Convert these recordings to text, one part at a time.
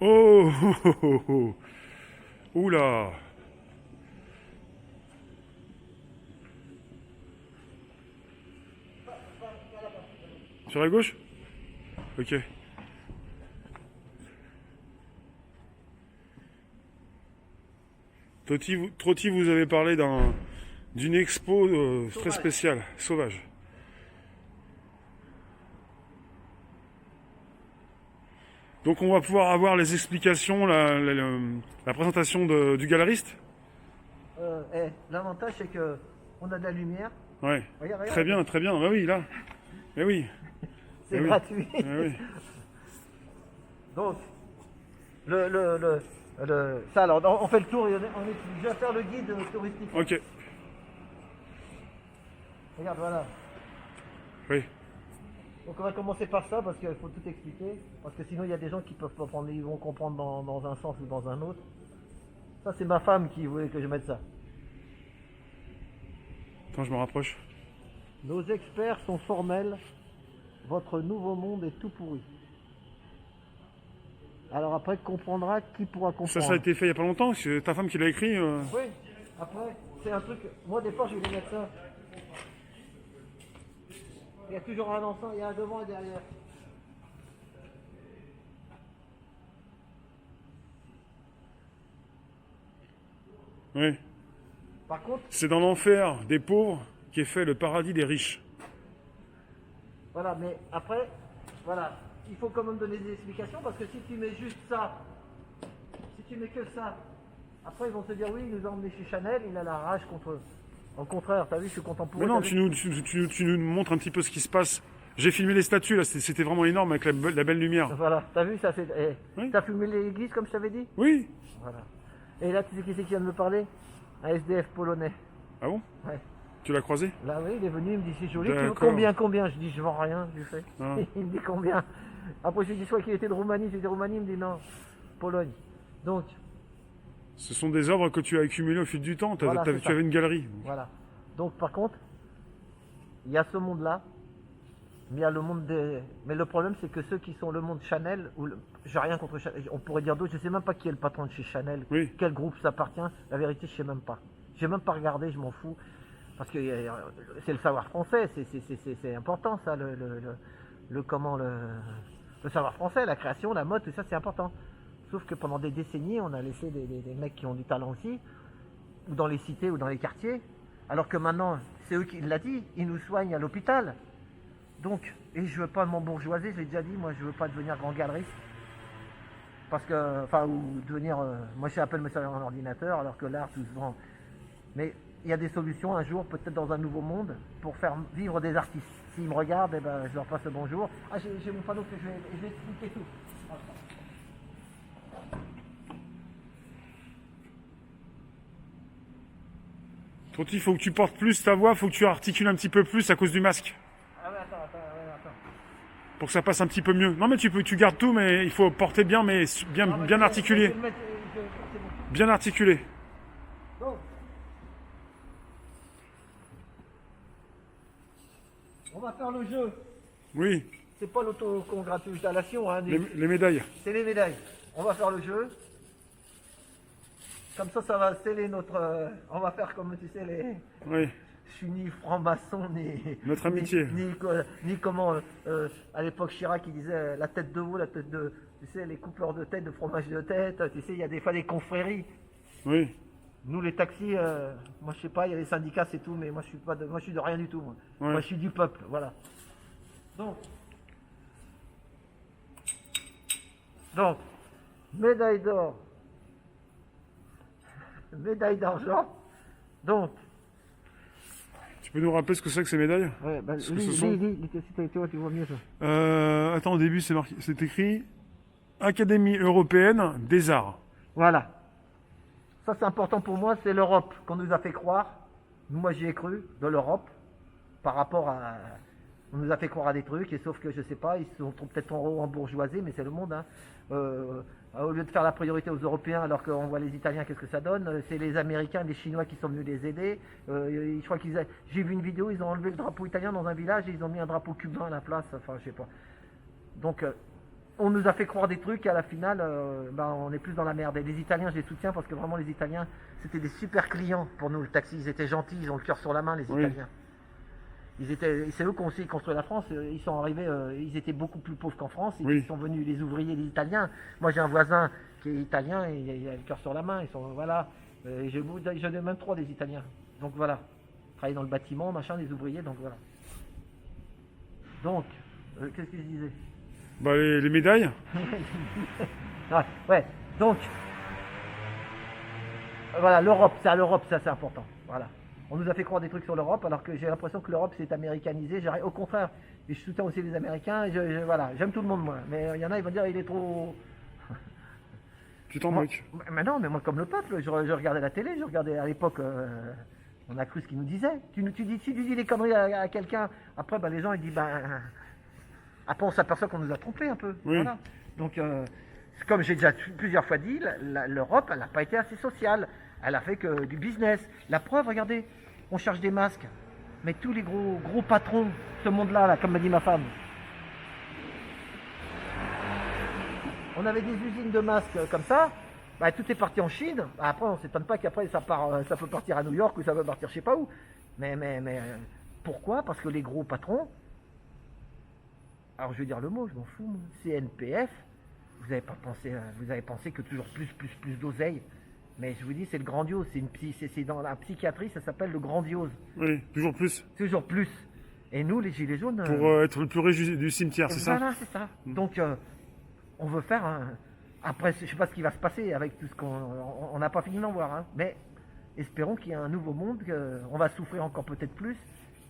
Oh, oh, oh, oh, oh. Oula. Sur la gauche? Ok. Trotti, vous avez parlé d'une expo très spéciale, sauvage. Donc on va pouvoir avoir les explications, la présentation du galeriste. L'avantage c'est que on a de la lumière. Ouais. Regarde, Très regarde. bien, très bien. Bah oui, là. Eh oui. C'est Eh oui. gratuit. Eh oui. Donc, ça alors, on fait le tour et je vais faire le guide touristique. Ok. Regarde, voilà. Oui. Donc on va commencer par ça parce qu'il faut tout expliquer. Parce que sinon il y a des gens qui peuvent pas prendre, ils vont comprendre dans un sens ou dans un autre. Ça c'est ma femme qui voulait que je mette ça. Attends, je me rapproche. Nos experts sont formels. Votre nouveau monde est tout pourri. Alors après, comprendra qui pourra comprendre. Ça a été fait il y a pas longtemps. C'est ta femme qui l'a écrit. Oui, après, c'est un truc. Moi, au départ, je voulais mettre ça. Il y a toujours un enfant, il y a un devant et derrière. Oui. Par contre, C'est dans l'enfer des pauvres qu'est fait le paradis des riches. voilà, mais après, voilà, il faut quand même donner des explications parce que si tu mets juste ça, si tu mets que ça, après ils vont te dire oui, il nous a emmené chez Chanel, il a la rage contre eux. Au contraire, t'as vu, je suis content pour Mais eux. non, t'as tu vu. nous montres un petit peu ce qui se passe. J'ai filmé les statues là, c'était vraiment énorme avec la belle lumière. Voilà, t'as vu, ça fait. Oui. T'as fumé l'église comme je t'avais dit. Oui. Voilà. Et là, tu sais qui c'est qui vient de me parler? Un SDF polonais. Ah bon? Ouais. Tu l'as croisé? Là, oui, il est venu, il me dit c'est joli. Tu veux D'accord. combien? Je dis je vends rien, je lui fais. Ah. Il me dit combien? Après, je lui dis soit qu'il était de Roumanie, j'ai dit Roumanie, il me dit non, Pologne. Donc, Ce sont des œuvres que tu as accumulées au fil du temps. Voilà, c'est Tu ça. avais une galerie. voilà. Donc, par contre, il y a ce monde-là, mais il y a le monde des. Mais le problème, c'est que ceux qui sont le monde Chanel, j'ai rien contre Chanel, on pourrait dire d'autres, je sais même pas qui est le patron de chez Chanel, Oui. quel groupe ça appartient, la vérité, je sais même pas. J'ai même pas regardé, je m'en fous. Parce que c'est le savoir français, c'est important ça, le savoir français, la création, la mode, tout ça c'est important. Sauf que pendant des décennies, on a laissé des mecs qui ont du talent aussi, ou dans les cités ou dans les quartiers, alors que maintenant, c'est eux qui l'ont dit, ils nous soignent à l'hôpital. Donc, et je veux pas m'embourgeoiser, je l'ai déjà dit, moi je veux pas devenir grand galeriste. Parce que, enfin, ou devenir, moi je appelle me servir en ordinateur, alors que l'art tout se vend. Mais il y a des solutions un jour, peut-être dans un nouveau monde, pour faire vivre des artistes. S'ils me regardent, eh ben, je leur passe le bonjour. Ah, j'ai mon panneau que je vais expliquer tout. Trotti, il faut que tu portes plus ta voix, il faut que tu articules un petit peu plus à cause du masque. Ah ouais, attends. Pour que ça passe un petit peu mieux. Non mais tu gardes tout, mais il faut porter bien, mais bien articulé. Je vais le mettre, c'est bon. Bien articulé. Donc, on va faire le jeu. Oui, C'est pas l'autocongratulation, hein, les médailles. c'est les médailles. On va faire le jeu. Comme ça va sceller notre. On va faire comme tu sais les. Oui, Je suis ni franc-maçon ni. Notre amitié. Ni comment. À l'époque Chirac il disait la tête de veau, la tête de. Tu sais les coupeurs de tête, de fromage de tête. Tu sais il y a des fois des confréries. oui. Nous les taxis, moi je sais pas, il y a les syndicats c'est tout, mais moi je suis pas de, moi je suis de rien du tout. Moi, Ouais. moi je suis du peuple, voilà. Donc, médaille d'or, médaille d'argent. Donc, Tu peux nous rappeler ce que c'est que ces médailles? ouais, bah, Parce que ce sont- tu vois mieux ça. Attends, au début c'est écrit Académie européenne des arts. Voilà. Ça c'est important pour moi, c'est l'Europe qu'on nous a fait croire. Moi j'y ai cru, de l'Europe, par rapport à. On nous a fait croire à des trucs, et sauf que je sais pas, ils sont peut-être en bourgeoisie, mais c'est le monde. Hein. Au lieu de faire la priorité aux Européens, alors qu'on voit les Italiens, qu'est-ce que ça donne? C'est les Américains, les Chinois qui sont venus les aider. Je crois j'ai vu une vidéo, ils ont enlevé le drapeau italien dans un village et ils ont mis un drapeau cubain à la place. Enfin, je sais pas. Donc, on nous a fait croire des trucs et à la finale, on est plus dans la merde. Et les Italiens, je les soutiens parce que vraiment les Italiens, c'était des super clients pour nous, le taxi. Ils étaient gentils, ils ont le cœur sur la main, les Oui. Italiens. C'est eux qui ont aussi construit la France. Ils sont arrivés, ils étaient beaucoup plus pauvres qu'en France. Oui. Ils sont venus, les ouvriers, les Italiens. Moi, j'ai un voisin qui est italien et il a le cœur sur la main. Ils sont, voilà. J'en ai même 3 des Italiens. Donc voilà. Travailler dans le bâtiment, machin, des ouvriers, donc voilà. Donc, qu'est-ce que je disais? Bah, les médailles. Ouais, donc, voilà, l'Europe, c'est à l'Europe, ça c'est important. Voilà. On nous a fait croire des trucs sur l'Europe, alors que j'ai l'impression que l'Europe s'est américanisée. Au contraire, et je soutiens aussi les Américains. Voilà, j'aime tout le monde, moi. Mais il y en a, ils vont dire, il est trop. Tu t'en Moi- moques. Mais non, mais moi, comme le peuple, je regardais la télé, je regardais à l'époque. On a cru ce qu'il nous disait. Si tu dis des conneries à quelqu'un, après, les gens, ils disent, après, on s'aperçoit qu'on nous a trompés un peu. Oui. Voilà. Donc, comme j'ai déjà plusieurs fois dit, l'Europe, elle n'a pas été assez sociale. Elle a fait que du business. La preuve, regardez, on cherche des masques. Mais tous les gros patrons, ce monde-là, là, comme m'a dit ma femme, on avait des usines de masques comme ça. Tout est parti en Chine. Après, on ne s'étonne pas qu'après, ça peut partir à New York ou ça peut partir je sais pas où. Mais pourquoi? Parce que les gros patrons, alors je vais dire le mot, je m'en fous, moi. CNPF, vous avez pensé que toujours plus d'oseille. Mais je vous dis, c'est le grandiose. C'est dans la psychiatrie, ça s'appelle le grandiose. Oui, toujours plus. Toujours plus. Et nous, les gilets jaunes. Pour être le plus riche du cimetière, c'est ça? Voilà, c'est ça. Donc, on veut faire un. Après, je ne sais pas ce qui va se passer avec tout ce on n'a pas fini d'en voir. Hein. Mais espérons qu'il y ait un nouveau monde, qu'on va souffrir encore peut-être plus.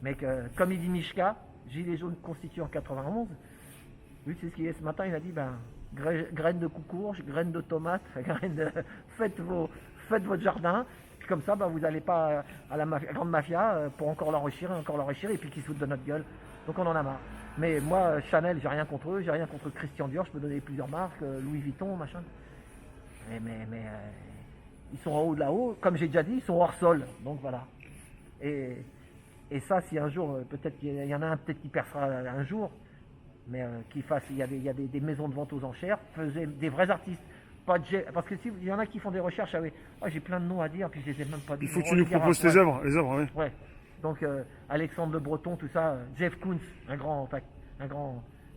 Mais que, comme il dit Mishka, Gilets jaunes constitués en 91. Lui, c'est ce qu'il est ce matin. Il a dit graines de coucourge, graines de tomates, faites votre jardin. Puis comme ça, vous n'allez pas à la grande mafia pour encore l'enrichir, et puis qu'ils se foutent de notre gueule. Donc on en a marre. Mais moi, Chanel, j'ai rien contre eux, j'ai rien contre Christian Dior, je peux donner plusieurs marques, Louis Vuitton, machin. Mais ils sont en haut de là-haut, comme j'ai déjà dit, ils sont hors sol. Donc voilà. Et ça, si un jour, peut-être qu'il y en a un peut-être qui percera un jour, mais il y a des maisons de vente aux enchères, faisaient des vrais artistes. Parce que il y en a qui font des recherches, j'ai plein de noms à dire, puis je les ai même pas dit. Il faut que tu nous proposes tes œuvres, les œuvres, oui. Ouais. Donc Alexandre Le Breton, tout ça, Jeff Koons, un grand.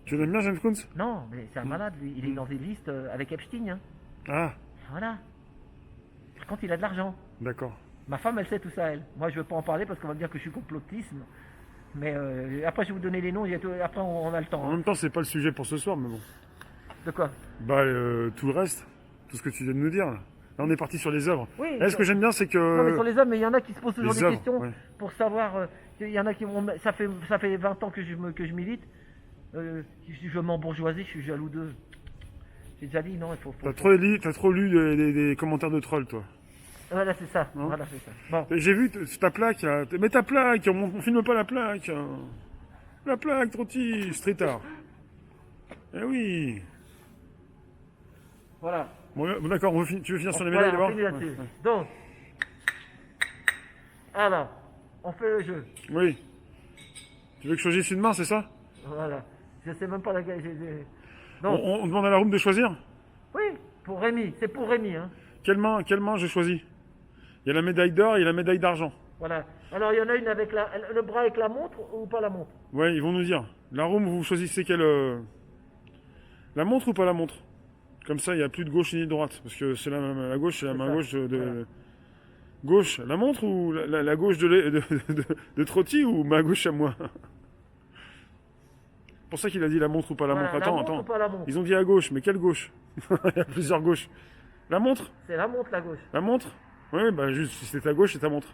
Tu l'aimes bien, James Coons? Non, mais c'est un malade, lui. Il est dans des listes avec Epstein. Hein. Ah, Voilà. Par contre, il a de l'argent. d'accord. Ma femme, elle sait tout ça, elle. Moi, je veux pas en parler parce qu'on va me dire que je suis complotisme. Mais après, je vais vous donner les noms. Après, on a le temps. En même temps, c'est pas le sujet pour ce soir, mais bon. De quoi? Tout le reste, tout ce que tu viens de nous dire, là. Là, on est parti sur les œuvres. Oui. Là, ce que j'aime bien, c'est que... Non, mais sur les hommes, mais il y en a qui se posent toujours les des œuvres, questions ouais. pour savoir. Il y en a qui vont. Ça fait 20 ans que je milite. Je m'embourgeoisis, je suis jaloux d'eux. J'ai déjà dit, non, il faut. T'as trop lu des commentaires de trolls, toi. Voilà, c'est ça. Non. Voilà, c'est ça. Bon. J'ai vu ta plaque, là. Mais ta plaque, on filme pas la plaque. Hein. La plaque, Trotti, street art. Eh oui. Voilà. Bon, d'accord, tu veux finir sur les Voilà, médailles on d'abord? finit là-dessus. Ouais. Donc, alors, on fait le jeu. Oui. Tu veux que je choisisse une main, c'est ça? Voilà. Je sais même pas laquelle j'ai. on, Donc, on demande à la room de choisir? oui, pour Rémi. C'est pour Rémi. Hein. Quelle main je choisis? Il y a la médaille d'or et la médaille d'argent. Voilà. Alors, il y en a une avec le bras avec la montre ou pas la montre? Ouais, ils vont nous dire. La room, vous choisissez quelle... La montre ou pas la montre? Comme ça, il n'y a plus de gauche ni de droite. Parce que c'est la gauche, c'est la main ça. gauche de... Voilà. Gauche, la montre ou la gauche de Trotti ou ma gauche à moi? C'est pour ça qu'il a dit la montre ou pas la Voilà, montre. la montre ou pas la montre? Ils ont dit à gauche, mais quelle gauche? Il y a plusieurs gauches. La montre? C'est la montre, la gauche. La montre? Oui, juste, si c'est ta gauche, c'est ta montre.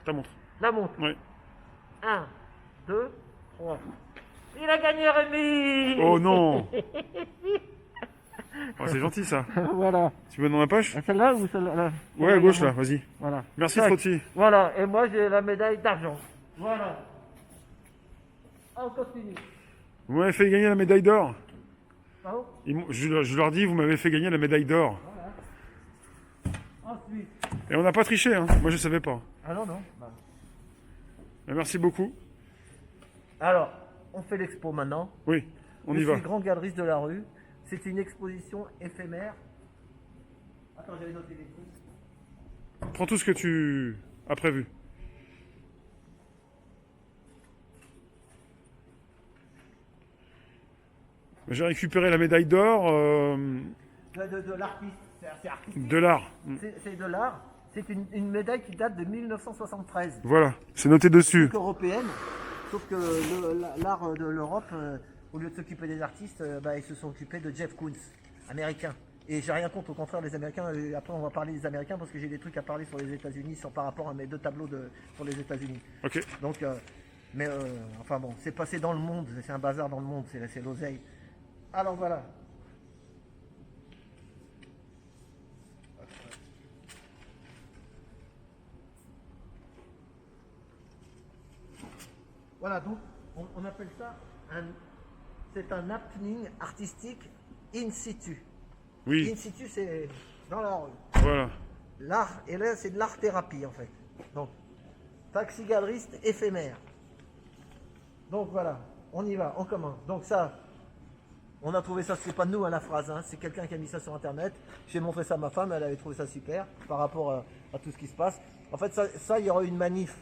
Ta montre. La montre. Oui. 1, 2, 3. Il a gagné, Rémi! Oh non! Oh, c'est gentil ça. Voilà. Tu veux dans ma poche? Celle-là ou celle-là? Ouais, à gauche là, vas-y. Voilà. Merci Tac. Trotti. Voilà, et moi j'ai la médaille d'argent. Voilà. On continue. Vous m'avez fait gagner la médaille d'or. Bravo. Je leur dis, vous m'avez fait gagner la médaille d'or. Voilà. Ensuite. Et on n'a pas triché, hein. Moi je savais pas. Ah non. Merci beaucoup. Alors, on fait l'expo maintenant. Oui, on y Je va. suis grand galeriste de la rue. c'est une exposition éphémère. Attends, j'avais noté des trucs. Prends tout ce que tu as prévu. J'ai récupéré la médaille d'or De l'artiste, c'est artistique. de l'art. C'est de l'art. C'est une médaille qui date de 1973. Voilà, c'est noté dessus. Européenne, sauf que l'art de l'Europe, au lieu de s'occuper des artistes, ils se sont occupés de Jeff Koons, américain. Et j'ai rien contre, au contraire, les Américains. Après, on va parler des Américains parce que j'ai des trucs à parler sur les États-Unis, par rapport à mes 2 tableaux pour les États-Unis. Ok. Donc, enfin bon, c'est passé dans le monde, c'est un bazar dans le monde, c'est l'oseille. Alors voilà. Voilà, donc on appelle ça c'est un happening artistique in situ. Oui, In situ, c'est dans la rue. voilà. L'art, et là, c'est de l'art-thérapie en fait. Donc, taxi-galeriste éphémère. Donc voilà, on y va, on commence. Donc ça, on a trouvé ça, c'est pas nous à la phrase, hein, c'est quelqu'un qui a mis ça sur internet. J'ai montré ça à ma femme, elle avait trouvé ça super par rapport à tout ce qui se passe. En fait, ça il y aura eu une manif,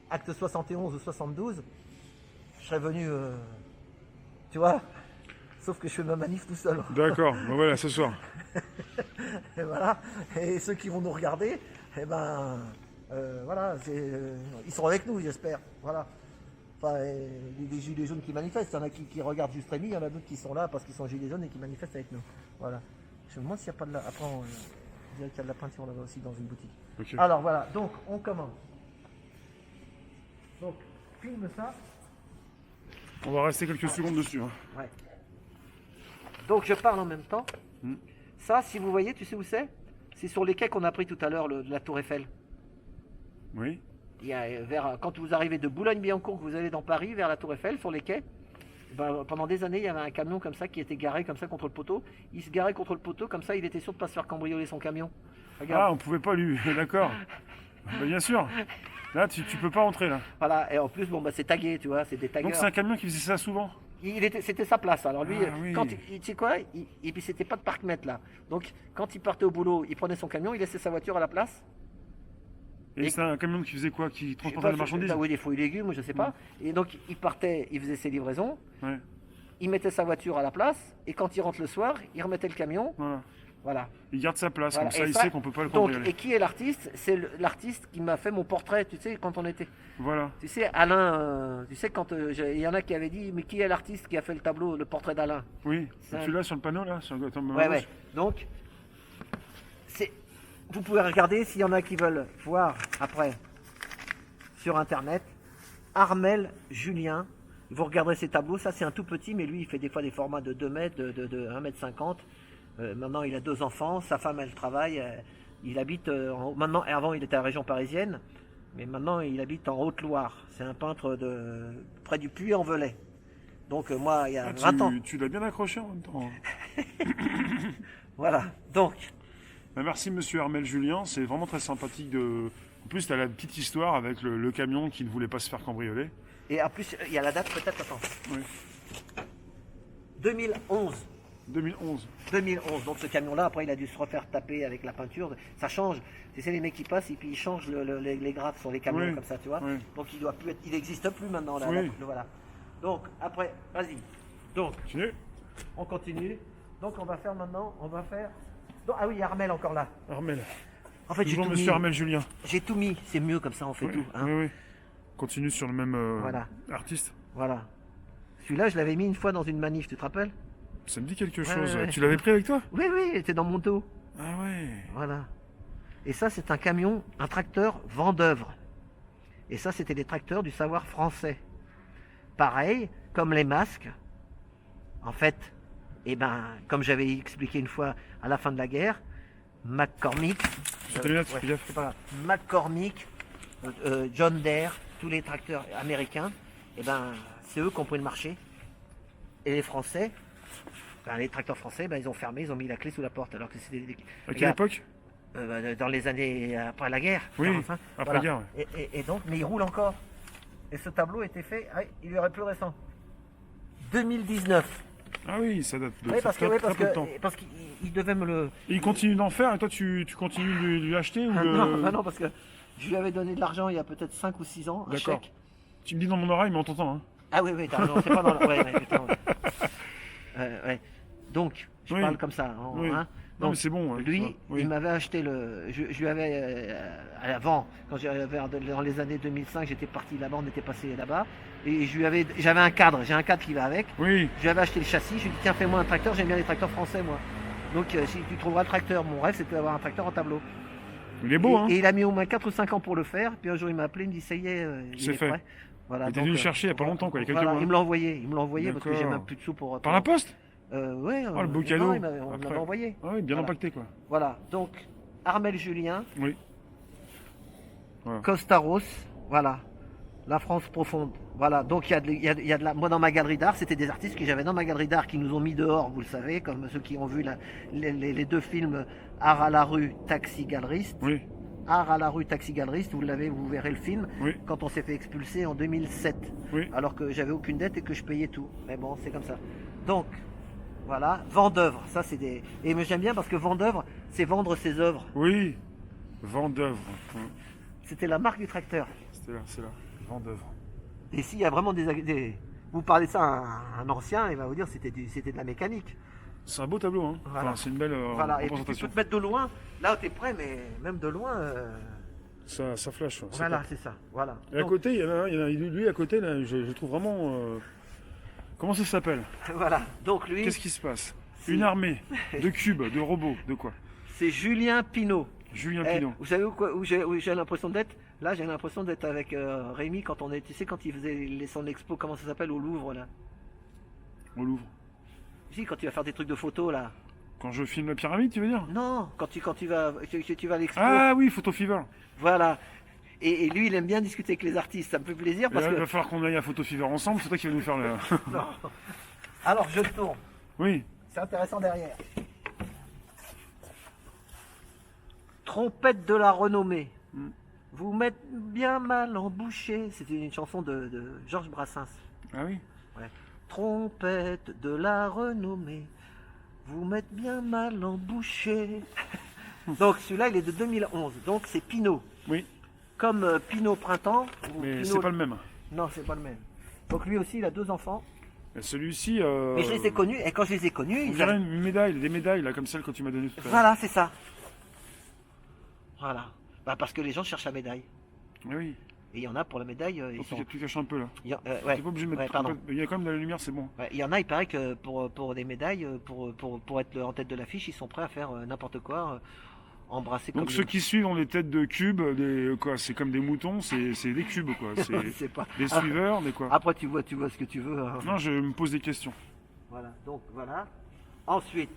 acte 71 ou 72. Je serais venu, tu vois, sauf que je fais ma manif tout seul. D'accord, ben voilà, ce soir. Et voilà, et ceux qui vont nous regarder, voilà, ils seront avec nous, j'espère. Voilà. Enfin, les gilets jaunes qui manifestent, il y en a qui regardent juste Rémi, il y en a d'autres qui sont là parce qu'ils sont gilets jaunes et qui manifestent avec nous. Voilà. Je me demande s'il n'y a pas de la. Après, on dirait qu'il y a de la peinture là-bas aussi dans une boutique. Okay. Alors voilà, donc on commence. Donc, filme ça. On va rester quelques secondes dessus. Hein. Ouais. Donc je parle en même temps. Ça, si vous voyez, tu sais où c'est? C'est sur les quais qu'on a pris tout à l'heure, de la Tour Eiffel. Oui. Il y a, quand vous arrivez de Boulogne-Billancourt, que vous allez dans Paris, vers la Tour Eiffel, sur les quais, pendant des années, il y avait un camion comme ça qui était garé comme ça contre le poteau. Il se garait contre le poteau, comme ça, il était sûr de ne pas se faire cambrioler son camion. Regarde. Ah, on pouvait pas lui. D'accord. Bien sûr. Là, tu peux pas entrer là. Voilà, et en plus, c'est tagué, tu vois, c'est des taggers. Donc c'est un camion qui faisait ça souvent. C'était sa place. Alors lui, oui. quand tu sais quoi, et puis c'était pas de parc-mètre là. Donc quand il partait au boulot, il prenait son camion, il laissait sa voiture à la place. Et c'est un camion qui faisait quoi? Qui transportait la marchandise? Oui, des fruits et légumes, je sais pas. Et donc il partait, il faisait ses livraisons. Ouais. Il mettait sa voiture à la place. Et quand il rentre le soir, il remettait le camion. Voilà. Voilà. Il garde sa place, Voilà. comme ça, Et il sait qu'on peut pas le donc, cambrioler. et qui est l'artiste? C'est l'artiste qui m'a fait mon portrait, tu sais, quand on était. Voilà. Tu sais, Alain, tu sais, quand il y en a qui avaient dit, mais qui est l'artiste qui a fait le tableau, le portrait d'Alain? Oui. Ça- Tu l'as sur le panneau là sur... Ouais. Donc, vous pouvez regarder s'il y en a qui veulent voir après sur internet. Armel Julien. Vous regarderez ses tableaux. Ça, c'est un tout petit, mais lui, il fait des fois des formats de 2 mètres, de 1 mètre 50. Maintenant, il a 2 enfants. Sa femme, elle travaille. Il habite maintenant. Avant, il était à la région parisienne, mais maintenant, il habite en Haute-Loire. C'est un peintre près du Puy-en-Velay. Donc, moi, il y a 20 ans. Tu l'as bien accroché en même temps. Voilà. Donc. Ben, merci Monsieur Armel Julien, c'est vraiment très sympathique de. En plus, tu as la petite histoire avec le camion qui ne voulait pas se faire cambrioler. Et en plus, il y a la date peut-être. Attends. Oui. 2011. 2011. 2011. Donc ce camion-là, après, il a dû se refaire taper avec la peinture. Ça change. Tu sais, les mecs qui passent et puis ils changent les graphes sur les camions Oui. comme ça, tu vois. Oui. Donc il doit plus être, il n'existe plus maintenant. Là, Oui. voilà. Donc après, vas-y. Donc Continue. on continue. Donc on va faire maintenant, Donc, ah oui, il y a Armel encore là. Armel. En fait, j'ai Toujours tout Monsieur mis. Armel Julien. J'ai tout mis. C'est mieux comme ça, on fait Oui. tout. Hein. Oui. Continue sur le même Voilà. artiste. Voilà. Celui-là, je l'avais mis une fois dans une manif, tu te rappelles? Ça me dit quelque chose. ouais. Tu l'avais pris avec toi? Oui, il était dans mon dos. Ah ouais. Voilà. Et ça, c'est un camion, un tracteur Vendœuvre. Et ça, c'était les tracteurs du savoir français. Pareil, comme les masques. En fait, comme j'avais expliqué une fois à la fin de la guerre, McCormick, Sur tes lunettes, fais gaffe. c'est pas grave. McCormick, John Deere, tous les tracteurs américains, c'est eux qui ont pris le marché. Et les Français, les tracteurs français, ils ont fermé, ils ont mis la clé sous la porte. Alors que c'était À quelle époque? dans les années après la guerre. Oui, 45, après la guerre. Et donc, mais il roule encore. Et ce tableau était fait, il lui aurait plus récent. 2019. Ah oui, ça date de Oui, parce que, très, très peu de temps. parce qu'il il devait me le. Et il continue d'en faire, et toi tu continues de lui acheter ou Ah, de... non, bah non, parce que je lui avais donné de l'argent il y a peut-être 5 ou 6 ans, un D'accord. chèque. Tu me dis dans mon oreille, mais on t'entend, hein. Ah oui, oui, t'as raison, c'est pas dans le. Ouais, ouais, putain, ouais. Ouais. Donc, je Oui. parle comme ça. Oui. Hein. Non, Donc, mais c'est bon. Hein, lui, ça. Oui. il m'avait acheté le. Je lui avais. Avant, quand j'avais dans les années 2005, j'étais parti là-bas, on était passé là-bas. Et j'avais un cadre, j'ai un cadre qui va avec. Oui. Je lui avais acheté le châssis, je lui ai dit tiens, fais-moi un tracteur, j'aime bien les tracteurs français, moi. Donc, si tu trouveras le tracteur, mon rêve, c'était d'avoir un tracteur en tableau. Il est beau, hein. Et il a mis au moins 4 ou 5 ans pour le faire. Puis un jour, il m'a appelé, il me dit ça y est, il C'est est fait. prêt. Voilà, Il était venu le chercher il y a pas longtemps, quoi, il y a quelques voilà, mois. il me l'a envoyé parce que j'ai D'accord. même plus de sous pour. Par la poste? Ouais. Oh, le beau non, cadeau. on me Après. l'avait envoyé. Ah oui, bien Voilà. impacté, quoi. Voilà, donc Armel Julien, Oui. Voilà. Costaros, voilà, la France profonde. Voilà, donc il y a de la. Moi, dans ma galerie d'art, c'était des artistes que j'avais dans ma galerie d'art qui nous ont mis dehors, vous le savez, comme ceux qui ont vu les deux films Art à la rue, Taxi Galeriste. Oui. Art à la rue, Taxi Galeriste, vous verrez le film, Oui. quand on s'est fait expulser en 2007. Oui. Alors que j'avais aucune dette et que je payais tout. Mais bon, c'est comme ça. Donc, voilà, Vendœuvre, ça c'est des. Et j'aime bien parce que Vendœuvre, c'est vendre ses œuvres. Oui. Vendœuvre. Ouais. C'était la marque du tracteur. C'était là, c'est là. Vendœuvre. Et s'il y a vraiment vous parlez de ça à un ancien, il va vous dire que c'était de la mécanique. C'est un beau tableau, hein. Voilà. Enfin, c'est une belle Voilà, et puis tu représentation. peux te mettre de loin, là t'es prêt, mais même de loin. Ça flash. Ouais. Voilà, c'est ça. Voilà. Et à Donc, côté, il y en a lui à côté, là, je trouve vraiment... Comment ça s'appelle? voilà. Donc lui, Qu'est-ce qui se passe? c'est- Une armée de cubes, de robots, de quoi? c'est Julien Pinault. Julien Eh, Pinot. vous savez où j'ai l'impression d'être? Là, j'ai l'impression d'être avec Rémi quand on est, tu sais, quand il faisait son expo, comment ça s'appelle, au Louvre, là. Au Louvre. Si, quand tu vas faire des trucs de photos, là. Quand je filme la pyramide, tu veux dire? Non, quand tu vas à l'expo. Ah oui, Photo Fever. Voilà. Et lui, il aime bien discuter avec les artistes. Ça me fait plaisir Et parce là, il que. va falloir qu'on aille à Photo Fever ensemble, c'est toi qui vas nous faire le... Non. Alors, je tourne. Oui. C'est intéressant derrière. Trompette de la renommée. Vous mettez bien mal en boucher. C'était une chanson de Georges Brassens. Ah oui. Trompette de la renommée. Vous mettez bien mal en boucher. Donc celui-là, il est de 2011. Donc c'est Pinault. Oui, Comme Pinot Printemps. ou mais Pinot- c'est pas le même. Non, c'est pas le même. Donc lui aussi, il a 2 enfants. Et celui-ci... Mais je les ai connus. Et quand je les ai connus, On ils dirait avaient... une médaille, des médailles, là, comme celle que tu m'as donnée tout à l'heure. Voilà, c'est ça. Voilà. Bah, parce que les gens cherchent la médaille. Ah oui. Et il y en a pour la médaille. Ils sont... Tu caches un peu, là. ouais. T'es pas obligé de mettre... Ouais, pardon. Il y a quand même de la lumière, c'est bon. Ouais, il y en a, il paraît que pour des médailles, pour être en tête de l'affiche, ils sont prêts à faire n'importe quoi, embrasser comme Donc ceux qui suivent ont des têtes de cubes, quoi, c'est comme des moutons, c'est des cubes, quoi. C'est C'est pas... des suiveurs, des quoi. Après, tu vois ce que tu veux. Hein. Non, je me pose des questions. Voilà, donc voilà. Ensuite,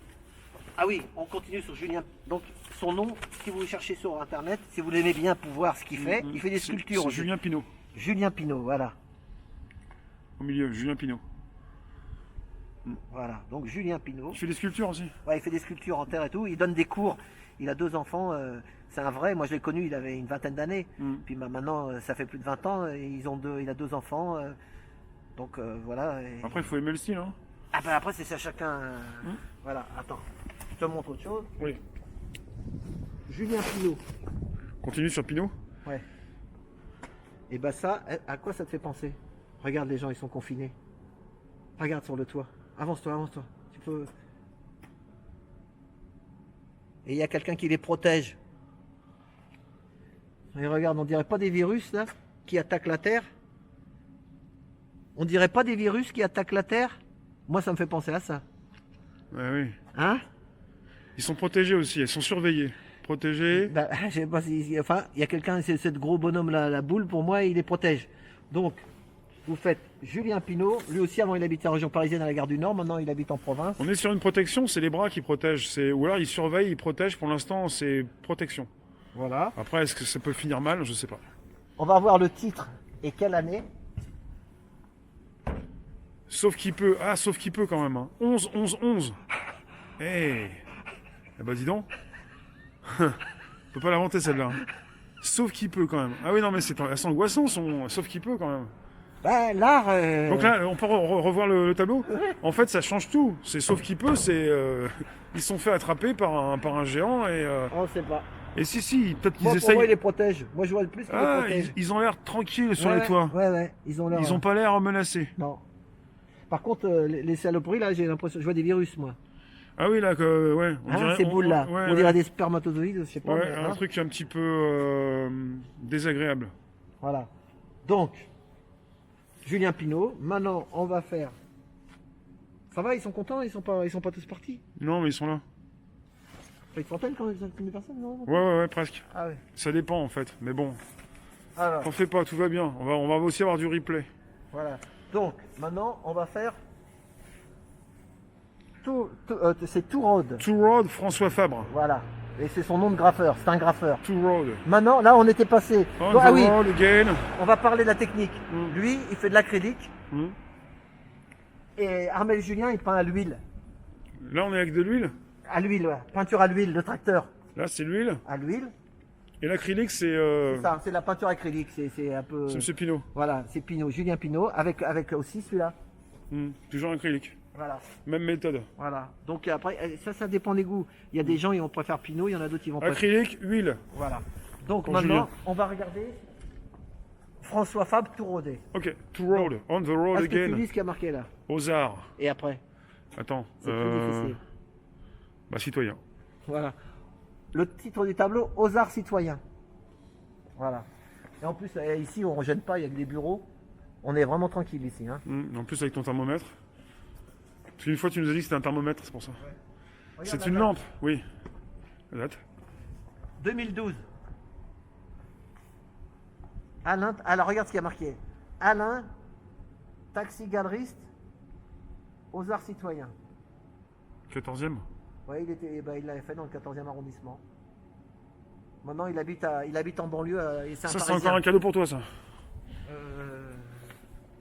ah oui, on continue sur Julien. Donc son nom, si vous le cherchez sur internet, si vous l'aimez bien pour voir ce qu'il fait, il fait des sculptures. C'est aussi. Julien Pinot, Julien Pinault, voilà. au milieu, Julien Pinot. Voilà, donc Julien Pinault. Tu fais des sculptures aussi? Ouais, il fait des sculptures en terre et tout. Il donne des cours. Il a 2 enfants. C'est un vrai. Moi, je l'ai connu. Il avait une vingtaine d'années. Puis maintenant, ça fait plus de 20 ans. Et il a 2 enfants. Donc voilà. Et... Après, il faut aimer le style, hein. Ah ben après, c'est ça chacun. Voilà. Attends. Je te montre autre chose. Oui. Julien Pinault. Continue sur Pinot. Ouais. Et bah ça, à quoi ça te fait penser? Regarde, les gens, ils sont confinés. Regarde sur le toit. Avance-toi, avance-toi. Tu peux. Et il y a quelqu'un qui les protège. Et regarde, on dirait pas des virus là qui attaquent la Terre. On dirait pas des virus qui attaquent la Terre. Moi, ça me fait penser à ça. Ouais, oui. Hein? Ils sont protégés aussi, ils sont surveillés. Protégés. Bah, je sais pas enfin, il y a quelqu'un, c'est ce gros bonhomme là, la boule, pour moi, il les protège. Donc, vous faites Julien Pinault. Lui aussi, avant, il habitait en région parisienne à la gare du Nord. Maintenant, il habite en province. On est sur une protection, c'est les bras qui protègent. Ou alors ils surveillent, ils protègent. Pour l'instant, c'est protection. Voilà. Après, est-ce que ça peut finir mal? Je sais pas. On va voir le titre et quelle année. Sauf qu'il peut. Ah, sauf qu'il peut quand même. Hein. 11, 11, 11. Eh bah dis donc. On peut pas l'inventer celle-là. Hein. Sauf qu'il peut quand même. Ah oui, non, mais c'est assez angoissant son. Sauf qu'il peut quand même. Bah, l'art. Donc là, on peut revoir le tableau. Ouais. En fait, ça change tout. C'est sauf qui peut, c'est ils se sont fait attraper par un géant On sait pas. et si, peut-être qu'ils Moi, pour moi, essayent. ils les protègent. Moi, je vois le plus qu'ils les Ah, protègent. ils ont l'air tranquilles sur Ouais, les toits. Ouais. Ils ont l'air. Ils ont pas l'air menacés. Non. Par contre, les saloperies, là, j'ai l'impression. Je vois des virus, moi. Ah oui, là, ouais. Hein, ces boules-là. ouais, On dirait des spermatozoïdes, je sais pas. ouais, mais, un hein. truc un petit peu désagréable. Voilà. Donc, Julien Pinault. Maintenant, on va faire. Ça va, ils sont contents, ils sont pas tous partis. Non, mais ils sont là. Pas une centaine quand même, une centaine de personnes, non Ouais, presque. Ah ouais. Ça dépend en fait. Mais bon, Alors, t'en fais pas, tout va bien. On va aussi avoir du replay. voilà. Donc, maintenant, on va faire. C'est Two Road. Two Road, François Fabre. Voilà. Et c'est son nom de graffeur, c'est un graffeur. Two Road. Maintenant, là, on était passé. On Ah the oui, road again. on va parler de la technique. Mm. Lui, il fait de l'acrylique. Hmm. Et Armel Julien, il peint à l'huile. Là, on est avec de l'huile. À l'huile, ouais. Peinture à l'huile, le tracteur. Là, c'est l'huile. À l'huile. Et l'acrylique, c'est Ça, c'est la peinture acrylique. C'est un peu. Monsieur Pinot. Voilà, c'est Pinot, Julien Pinot, avec aussi celui-là. Toujours acrylique. Voilà. Même méthode. Voilà. Donc après, ça dépend des goûts. Il y a des gens, ils vont préférer Pinot, il y en a d'autres qui vont préférer. Acrylique, huile. Voilà. Donc Pour maintenant, Julien. on va regarder François Fabre tout rodé. Ok, Two Road, on the road Est-ce que tu again. lis ce qu'il y a marqué là? Aux arts. Et après, Attends. c'est plus difficile. Bah, citoyen. Voilà. Le titre du tableau, Aux arts citoyens. Voilà. Et en plus, ici, on ne gêne pas, il y a que des bureaux. On est vraiment tranquille ici. Hein. En plus, avec ton thermomètre. Parce qu'une fois, tu nous as dit que c'était un thermomètre, c'est pour ça. Regarde C'est la une date. lampe, oui. La date. 2012. Alain, alors regarde ce qu'il y a marqué. Alain, taxi galeriste, aux arts citoyens. 14e. Ouais, il l'avait fait dans le 14e arrondissement. Maintenant, il habite en banlieue et c'est un Ça, c'est Parisien. encore un cadeau pour toi, ça.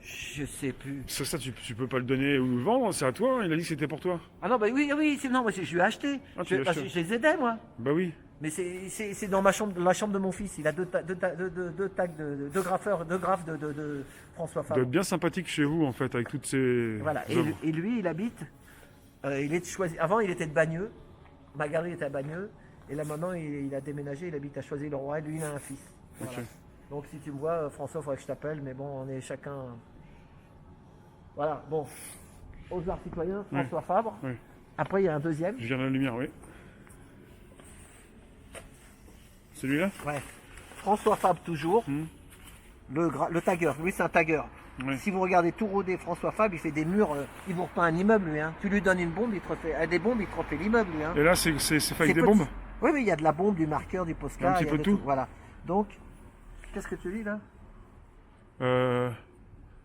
Je sais plus. Ça tu peux pas le donner ou le vendre, c'est à toi. Il a dit que c'était pour toi. Ah non, bah oui, non, moi, je lui ai acheté. Ah, tu l'as Parce acheté. que je les aidais, moi. Bah oui. Mais c'est dans ma chambre, la chambre de mon fils. Il a deux tags de graffeurs, deux graphes de François Il doit Fabre. être bien sympathique chez vous, en fait, avec toutes ces. Voilà. œuvres. Et lui, il habite. Il est choisi. Avant, il était de Bagneux. Ma galerie était à Bagneux. Et là, maintenant, il a déménagé. Il habite à Choisy-le-Roi. Et lui, il a un fils. Voilà. Ok. Donc, si tu me vois, François, il faudrait que je t'appelle. Mais bon, on est chacun. Voilà. Bon. Aux arts citoyens, François Fabre. Ouais. Après, il y a un deuxième. Je viens de la lumière, oui. Celui-là. Ouais. François Fabre, toujours. Le tagger. Lui, c'est un tagger. Ouais. Si vous regardez tout rodé, François Fabre, il fait des murs. Il vous repeint un immeuble, lui. Hein. Tu lui donnes une bombe, il te refait des bombes, il te refait l'immeuble, lui. Hein. Et là, c'est fait avec C'est des petit. bombes. Oui, il y a de la bombe, du marqueur, du postcard. Un petit il y a peu des de tout. trucs, voilà. Donc, qu'est-ce que tu lis là?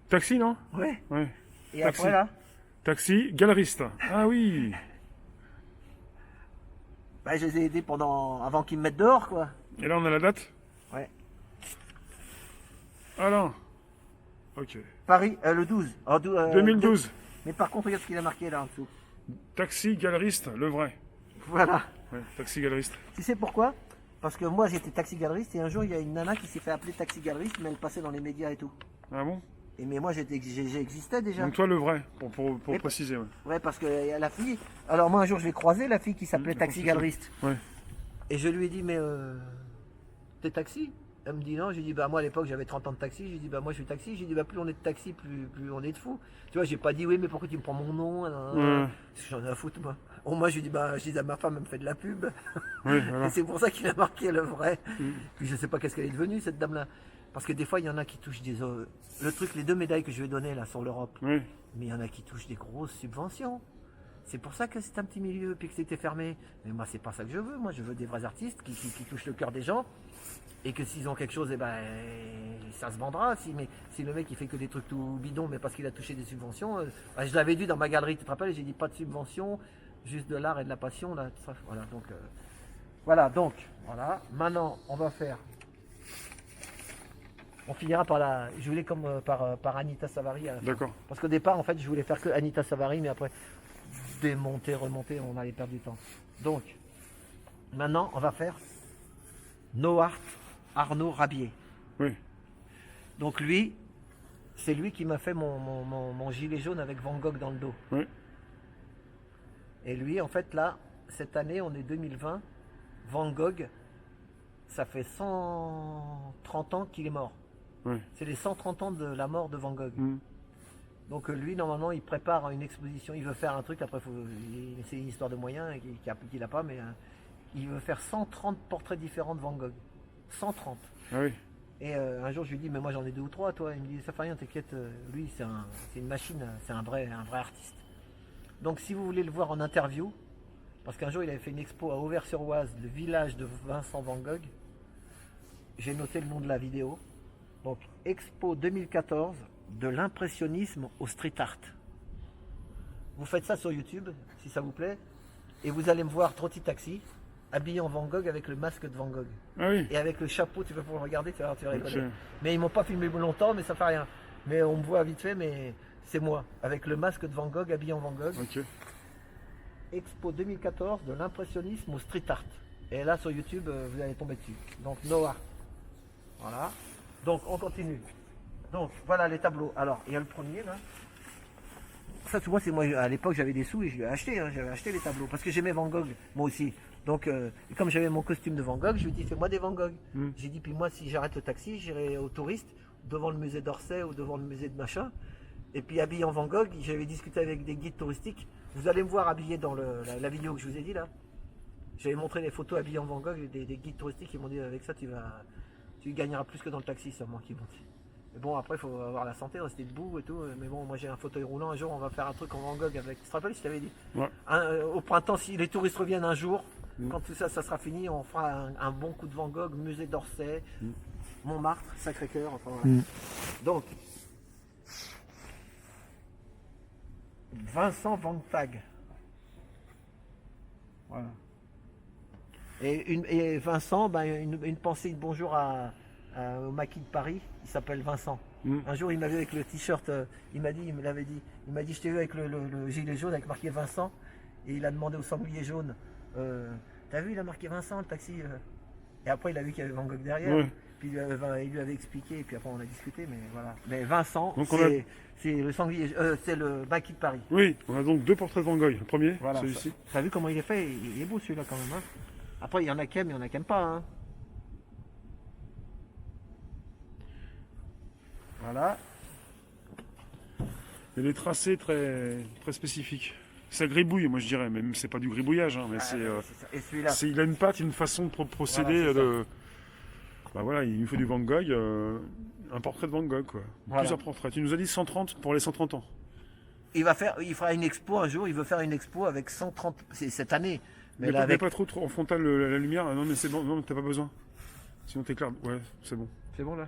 Taxi, non? Ouais. Ouais. Et Taxi. après là, Taxi, galeriste. Ah oui. bah, je les ai aidés avant qu'ils me mettent dehors, quoi. Et là, on a la date? Ouais. Ah non. Ok. Paris, le 12. 2012. Mais par contre, regarde ce qu'il a marqué là en dessous. Taxi, galeriste, le vrai. Voilà. Ouais, taxi, galeriste. Tu sais pourquoi? Parce que moi j'étais taxi galeriste et un jour il y a une nana qui s'est fait appeler taxi galeriste, mais elle passait dans les médias et tout. Ah bon? Mais moi j'existais déjà. Donc toi, le vrai, pour Mais- préciser. Ouais. Ouais, parce que la fille. Alors moi un jour je l'ai croisée, la fille qui s'appelait taxi galeriste. Ouais. Et je lui ai dit, mais t'es taxi? Elle me dit non. J'ai dit, bah moi à l'époque j'avais 30 ans de taxi. J'ai dit, bah moi je suis taxi. J'ai dit, bah plus on est de taxi, plus on est de fou. Tu vois, j'ai pas dit, oui, mais pourquoi tu me prends mon nom? Ouais. J'en ai à foutre, moi. Au moins, je lui dis, bah, je dis à ma femme, elle me fait de la pub. Ouais, voilà. Et c'est pour ça qu'il a marqué le vrai. Puis je sais pas qu'est-ce qu'elle est devenue, cette dame-là. Parce que des fois, il y en a qui touchent le truc, les 2 médailles que je lui ai données là sur l'Europe. Oui. Mais il y en a qui touchent des grosses subventions. C'est pour ça que c'est un petit milieu, puis que c'était fermé. Mais moi, c'est pas ça que je veux. Moi, je veux des vrais artistes qui touchent le cœur des gens. Et que s'ils ont quelque chose, eh ben, ça se vendra. Mais si le mec il fait que des trucs tout bidons, mais parce qu'il a touché des subventions, bah, je l'avais dit dans ma galerie, tu te rappelles, j'ai dit pas de subvention, juste de l'art et de la passion. Là, tout ça, voilà. Maintenant, on va faire. On finira par la. Je voulais comme par Anita Savary. D'accord. Parce qu'au départ, en fait, je voulais faire que Anita Savary, mais après, démonter, remonter, on allait perdre du temps. Donc, maintenant, on va faire No Art Arnaud Rabier. Oui. Donc lui, C'est lui qui m'a fait mon gilet jaune avec Van Gogh dans le dos. Ouais. Et lui, en fait, là, cette année, on est 2020. Van Gogh, ça fait 130 ans qu'il est mort. Ouais. C'est les 130 ans de la mort de Van Gogh. Mm. Donc lui, normalement, il prépare une exposition. Il veut faire un truc, après, c'est une histoire de moyens qu'il n'a pas, mais il veut faire 130 portraits différents de Van Gogh. 130. Ah oui. Et un jour, je lui dis, mais moi j'en ai 2 ou 3, toi. Il me dit, ça fait rien, t'inquiète. Lui, c'est une machine, c'est un vrai artiste. Donc si vous voulez le voir en interview, parce qu'un jour, il avait fait une expo à Auvers-sur-Oise, le village de Vincent Van Gogh. J'ai noté le nom de la vidéo. Donc, Expo 2014, de l'impressionnisme au street art. Vous faites ça sur YouTube, si ça vous plaît, et vous allez me voir Trotti Taxi, habillé en Van Gogh avec le masque de Van Gogh. Ah oui. Et avec le chapeau, tu vas pouvoir regarder, tu vas rigoler. Ok. Mais ils m'ont pas filmé longtemps, mais ça fait rien. Mais on me voit vite fait, mais c'est moi, avec le masque de Van Gogh, habillé en Van Gogh. Ok. Expo 2014, de l'impressionnisme au street art. Et là, sur YouTube, vous allez tomber dessus. Donc, No Art. Voilà. Donc, on continue. Donc, voilà les tableaux. Alors, il y a le premier, là. Ça, tu vois, c'est moi, à l'époque, j'avais des sous et je lui ai acheté. Hein, j'avais acheté les tableaux parce que j'aimais Van Gogh, moi aussi. Donc, et comme j'avais mon costume de Van Gogh, je lui ai dit, fais-moi des Van Gogh. Mm. J'ai dit, puis moi, si j'arrête le taxi, j'irai aux touristes devant le musée d'Orsay ou devant le musée de machin. Et puis, habillé en Van Gogh, j'avais discuté avec des guides touristiques. Vous allez me voir habillé dans la vidéo que je vous ai dit, là. J'avais montré les photos habillées en Van Gogh, des guides touristiques qui m'ont dit, avec ça, tu gagneras plus que dans le taxi, sûrement, qui m'ont dit. Mais bon, après, il faut avoir la santé, rester debout et tout. Mais bon, moi, j'ai un fauteuil roulant. Un jour, on va faire un truc en Van Gogh avec. Tu te rappelles, je t'avais dit Ouais. au printemps, si les touristes reviennent un jour, Mm. quand tout ça, ça sera fini, on fera un bon coup de Van Gogh, musée d'Orsay, Mm. Montmartre, Sacré-Cœur. Enfin, voilà. Mm. Donc, Vincent Van Tag. Voilà. Et Vincent, ben, une pensée de bonjour au maquis de Paris, il s'appelle Vincent. Mm. Un jour, il m'a vu avec le t-shirt, il me l'avait dit, il m'a dit, je t'ai vu avec le gilet jaune avec marqué Vincent, et il a demandé au sanglier jaune, t'as vu, il a marqué Vincent, le taxi Et après, il a vu qu'il y avait Van Gogh derrière, Ouais. puis il lui avait expliqué, et puis après, on a discuté, mais voilà. Mais Vincent, Donc on c'est le sanglier, c'est le maquis de Paris. Oui, on a donc 2 portraits de Van Gogh. Le premier, Voilà, celui-ci. t'as vu comment il est fait, il est beau celui-là quand même. Hein. Après, il y en a qui aiment, il y en a qui n'aiment pas. Hein. Voilà. Et les tracés très, très spécifiques. Ça gribouille, moi je dirais, même c'est pas du gribouillage, hein, mais Ah, c'est ça. Et celui-là, il a une patte, une façon de procéder. Voilà, c'est ça. Bah voilà, il nous faut du Van Gogh, un portrait de Van Gogh, quoi. Voilà. Plusieurs portraits. Tu nous as dit 130 pour les 130 ans. il fera une expo un jour, il veut faire une expo avec 130, c'est cette année. Mais Mais là, avec... pas trop en frontal la lumière. Non, mais c'est bon, non, t'as pas besoin. Sinon t'éclaires. Ouais, c'est bon. C'est bon là.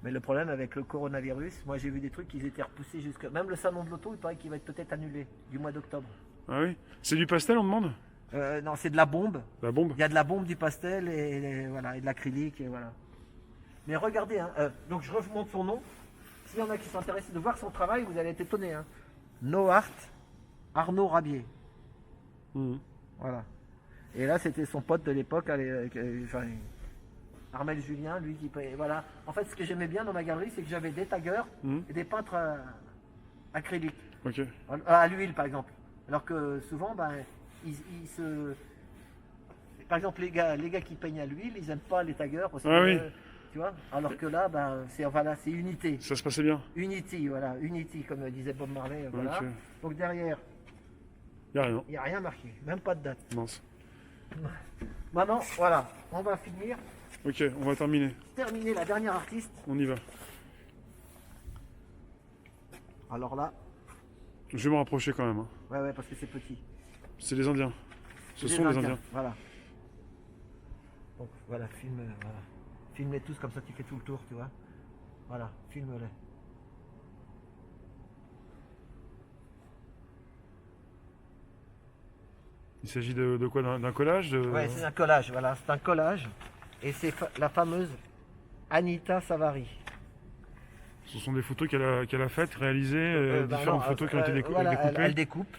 Mais le problème avec le coronavirus, moi j'ai vu des trucs qui étaient repoussés jusqu'à... Même le salon de l'auto, il paraît qu'il va être peut-être annulé du mois d'octobre. Ah oui. C'est du pastel, on demande. Non, c'est de la bombe. La bombe. Il y a de la bombe, du pastel voilà, et de l'acrylique. Et voilà. Mais regardez, hein, donc je remonte son nom. S'il y en a qui sont intéressés de voir son travail, vous allez être étonnés. Hein. No Art, Arnaud Rabier. Mhm. Voilà. Et là, c'était son pote de l'époque, enfin, Armel Julien, lui qui... Voilà. En fait, ce que j'aimais bien dans ma galerie, c'est que j'avais des taggers Mhm. et des peintres acryliques. Ok. À l'huile, par exemple. Alors que souvent, ben, ils se... Par exemple, les gars qui peignent à l'huile, ils n'aiment pas les taggers. Parce que, Ah oui. tu vois. Alors que là, ben, c'est unité. Ça se passait bien. Unity, voilà. Unity, comme disait Bob Marley. Voilà. Ok. Donc derrière, Y a rien. il n'y a rien marqué. Même pas de date. Mince. Maintenant, voilà. On va finir. Ok, on va terminer. Terminer la dernière artiste. On y va. Alors là, Je vais me rapprocher quand même. Hein. ouais, parce que c'est petit. C'est les Indiens. Ce C'est sont des les Indiens. Voilà. Donc voilà, voilà. Filme-les tous comme ça, tu fais tout le tour, tu vois. Voilà, filme-les. Il s'agit de quoi? D'un collage Ouais, c'est un collage, voilà, c'est un collage. Et c'est la fameuse Anita Savary. Ce sont des photos qu'elle a faites, réalisées, Ben différentes non, photos qui ont été voilà, découpées. elle découpe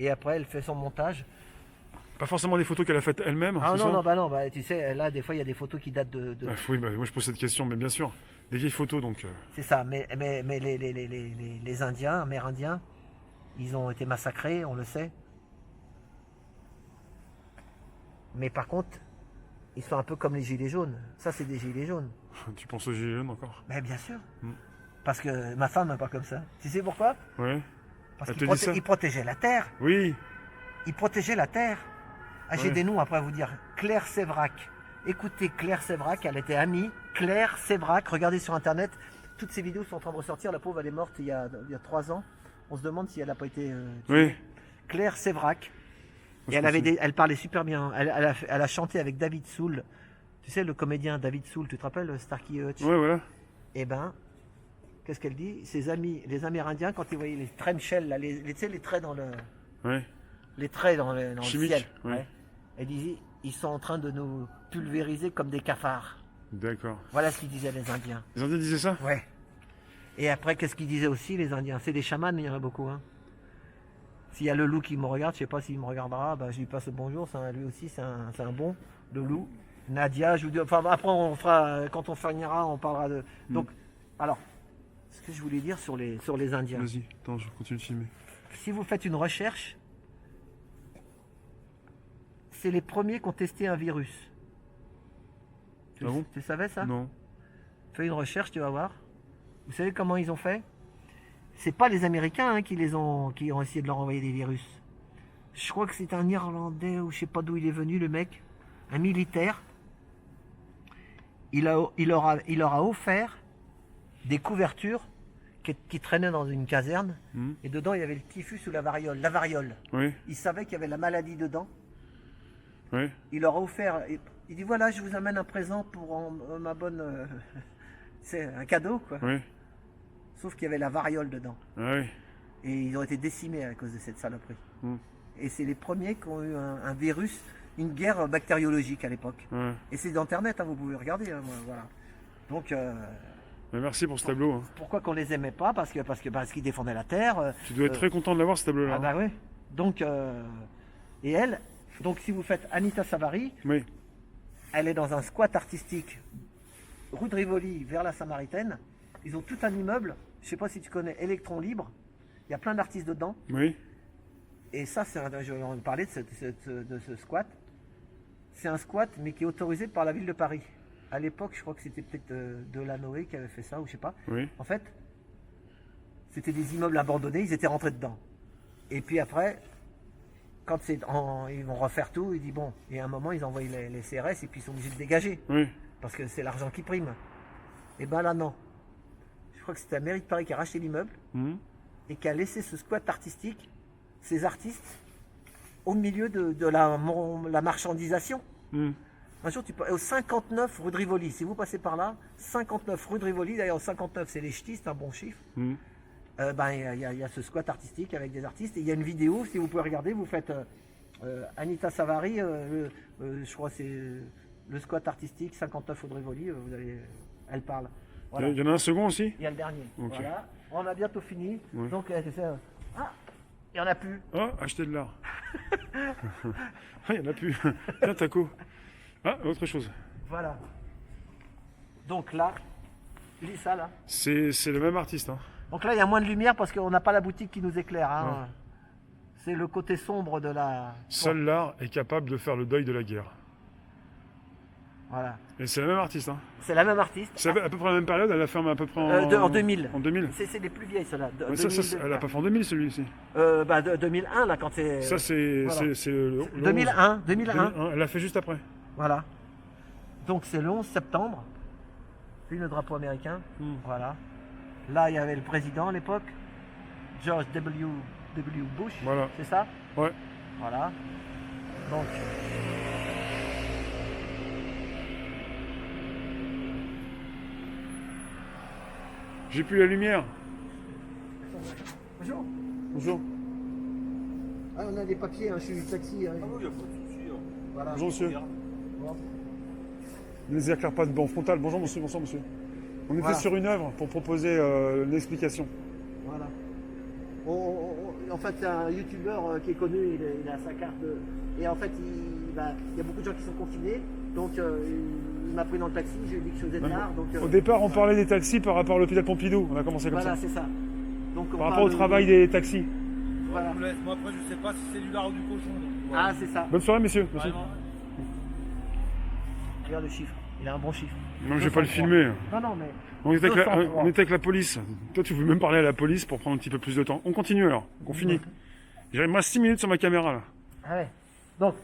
et après elle fait son montage. Pas forcément des photos qu'elle a faites elle-même. Ah c'est non, ça non, bah non, bah tu sais, là des fois il y a des photos qui datent de... Oui, bah, moi je pose cette question, mais bien sûr. Des vieilles photos, donc. C'est ça, mais les Indiens, Amérindiens, ils ont été massacrés, on le sait. Mais par contre, ils sont un peu comme les gilets jaunes. Ça, c'est des gilets jaunes. Tu penses aux gilets jaunes encore? Mais bien sûr. Mm. Parce que ma femme n'est pas comme ça. Tu sais pourquoi? Ouais. Parce Elle qu'ils te dit ça? ils protégeaient la terre. Oui. Ils protégeaient la terre. Ah, j'ai Ouais. des noms après à vous dire. Claire Sévrac. Écoutez Claire Sévrac, elle était amie. Claire Sévrac, regardez sur internet. Toutes ces vidéos sont en train de ressortir. La pauvre, elle est morte il y a 3 ans. On se demande si elle n'a pas été tuée. Oui. Claire Sévrac. Et Je elle, avait pensais- elle parlait super bien. Elle a chanté avec David Soul. Tu sais, le comédien David Soul, tu te rappelles, Starkey Hutch? Ouais, voilà. Eh ben, qu'est-ce qu'elle dit? Ses amis, les Amérindiens, quand ils voyaient les trench shells, là, tu sais, les traits dans le, Ouais. les traits dans le Chimique, ciel. ouais. Elle disait, ils sont en train de nous pulvériser comme des cafards. D'accord. Voilà ce qu'ils disaient les Indiens. Les Indiens disaient ça? Ouais. Et après, qu'est-ce qu'ils disaient aussi les Indiens? C'est des chamans, il y en a beaucoup. Hein. S'il y a le loup qui me regarde, je sais pas s'il me regardera, bah, je lui passe le bonjour. Lui aussi, c'est un bon, le loup. Nadia, je vous dis, enfin après on fera, quand on finira, on parlera de. Donc, alors, ce que je voulais dire sur les Indiens. Vas-y, attends, je continue de filmer. Si vous faites une recherche, c'est les premiers qui ont testé un virus. Ah bon? Tu savais ça? Non. Fais une recherche, tu vas voir. Vous savez comment ils ont fait? C'est pas les Américains hein, qui ont essayé de leur envoyer des virus. Je crois que c'est un Irlandais ou je sais pas d'où il est venu le mec, un militaire. Il leur a offert des couvertures qui traînaient dans une caserne et dedans il y avait le typhus ou la variole. La variole. Oui. Il savait qu'il y avait la maladie dedans. Oui. Il leur a offert. Il dit voilà, je vous amène un présent pour ma bonne. C'est un cadeau quoi. Oui. Sauf qu'il y avait la variole dedans. Ah oui. Et ils ont été décimés à cause de cette saloperie. Mm. Et c'est les premiers qui ont eu un virus, une guerre bactériologique à l'époque. Ouais. Et c'est d'internet, hein, vous pouvez regarder. Hein, voilà. Donc, Mais merci pour ce tableau. Hein. pourquoi qu'on les aimait pas? Parce qu'ils défendaient la terre. Tu dois être très content de l'avoir ce tableau-là. Ah bah oui. Donc, et elle, donc si vous faites Anita Savary, Oui. elle est dans un squat artistique rue de Rivoli vers la Samaritaine. Ils ont tout un immeuble. Je sais pas si tu connais Electron Libre. Il y a plein d'artistes dedans. Oui. Et ça, je vais en parler de ce squat. C'est un squat, mais qui est autorisé par la ville de Paris. À l'époque, je crois que c'était peut-être Delanoë qui avait fait ça, ou je sais pas. Oui. En fait, c'était des immeubles abandonnés, ils étaient rentrés dedans. Et puis après, quand ils vont refaire tout, il dit bon, et à un moment, ils envoient les CRS et puis ils sont obligés de dégager. Oui. Parce que c'est l'argent qui prime. Et ben là, non. Je crois que c'était la mairie de Paris qui a racheté l'immeuble Mhm. et qui a laissé ce squat artistique, ces artistes, au milieu de la marchandisation. Mhm. Un jour, tu peux au 59 rue de Rivoli. Si vous passez par là, 59 rue de Rivoli, d'ailleurs 59 c'est les ch'tis, c'est un bon chiffre. Mhm. Il y a ce squat artistique avec des artistes. Et il y a une vidéo, si vous pouvez regarder, vous faites Anita Savary, je crois que c'est le squat artistique 59 rue de Rivoli, elle parle. Voilà. Il y en a un second aussi? Il y a le dernier. Ok. Voilà. On a bientôt fini. Ouais. Donc, c'est ça. Ah, il n'y en a plus. Oh, acheter de l'art. Ah, il n'y en a plus. Tiens, Taco. Ah, autre chose. Voilà. Donc là, lis ça là. C'est le même artiste. Hein. Donc là, il y a moins de lumière parce qu'on n'a pas la boutique qui nous éclaire. Hein. Ouais. C'est le côté sombre de la. Seul Bon, l'art est capable de faire le deuil de la guerre. voilà. Et c'est le même artiste. Hein. C'est la même artiste. C'est à peu près la même période, elle a fait à peu près En 2000. En 2000. C'est les plus vieilles, ceux-là. Mais ça, elle a pas fait en 2000 celui-ci. 2001, là, quand c'est. Ça, c'est voilà. c'est le 2001. 2001. Elle l'a fait juste après. Voilà. Donc c'est le 11 septembre. Puis le drapeau américain. Hmm. Voilà. Là, il y avait le président à l'époque, George W. Bush. Voilà. C'est ça? Ouais. Voilà. Donc. J'ai plus la lumière. Bonjour. Bonjour. Ah, on a des papiers, hein, je suis taxi. Hein. Ah oui, il n'y a pas de souci. Voilà. Bonjour monsieur. Bon. Ne les éclaire pas en frontal. Bonjour monsieur, bonsoir monsieur. On était Voilà. sur une œuvre pour proposer une explication. Voilà. En fait, c'est un youtubeur qui est connu, il a sa carte Et en fait, il y a beaucoup de gens qui sont confinés. Donc, il m'a pris dans le taxi. Je lui ai dit que je faisais de l'art. Donc, Au départ, on parlait des taxis par rapport à l'hôpital Pompidou. On a commencé comme voilà, ça. c'est ça. Donc, on Par rapport parle au travail des taxis. Voilà. Moi après je sais pas si c'est du lard ou du cochon. Donc, voilà. Ah, c'est ça. Bonne soirée, messieurs. Merci. Vraiment. Regarde le chiffre. Il a un bon chiffre. Non, je vais pas le 203. filmer. Non, non, mais. On était, avec la, 203. on était avec la police. Toi, tu veux même parler à la police pour prendre un petit peu plus de temps. On continue alors. On finit. J'ai moi 6 minutes sur ma caméra là. Ah ouais. Donc,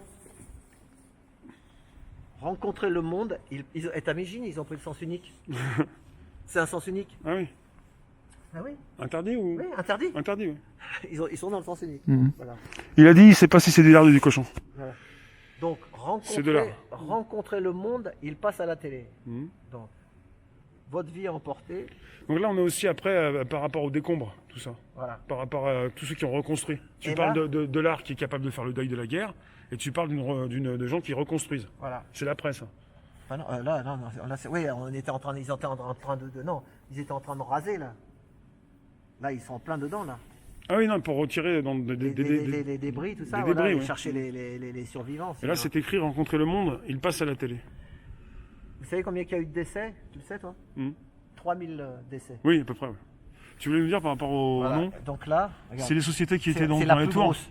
rencontrer le monde. Et t'imagines, ils ont pris le sens unique. C'est un sens unique. Ah oui. Ah oui. Interdit ou Oui, interdit. Interdit, oui. Ils sont dans le sens unique. Mhm. Voilà. Il a dit, il sait pas si c'est du lard ou du cochon. Voilà. Donc, C'est de l'art. rencontrer le monde, il passe à la télé. Mhm. Donc, votre vie emportée. Donc là, on est aussi après par rapport au décombre, tout ça. Voilà. Par rapport à tous ceux qui ont reconstruit. Tu Et parles là- de l'art qui est capable de faire le deuil de la guerre, et tu parles de gens qui reconstruisent. Voilà. C'est la presse. Ah non, là, non, non, là, oui, ils étaient en train de, non, ils étaient en train de raser là. Là, ils sont en plein dedans là. Ah oui, non, pour retirer dans Les débris, tout ça, des voilà, débris, et oui. chercher les survivants. Et là, c'est c'est écrit Rencontrer le monde, il passe à la télé. Vous savez combien il y a eu de décès? Tu le sais, toi? Mhm. 3000 décès. Oui, à peu près. Ouais. Tu voulais nous dire par rapport au Voilà. nom? Donc là, regarde, C'est les sociétés qui étaient c'est dans la les plus tours. grosse.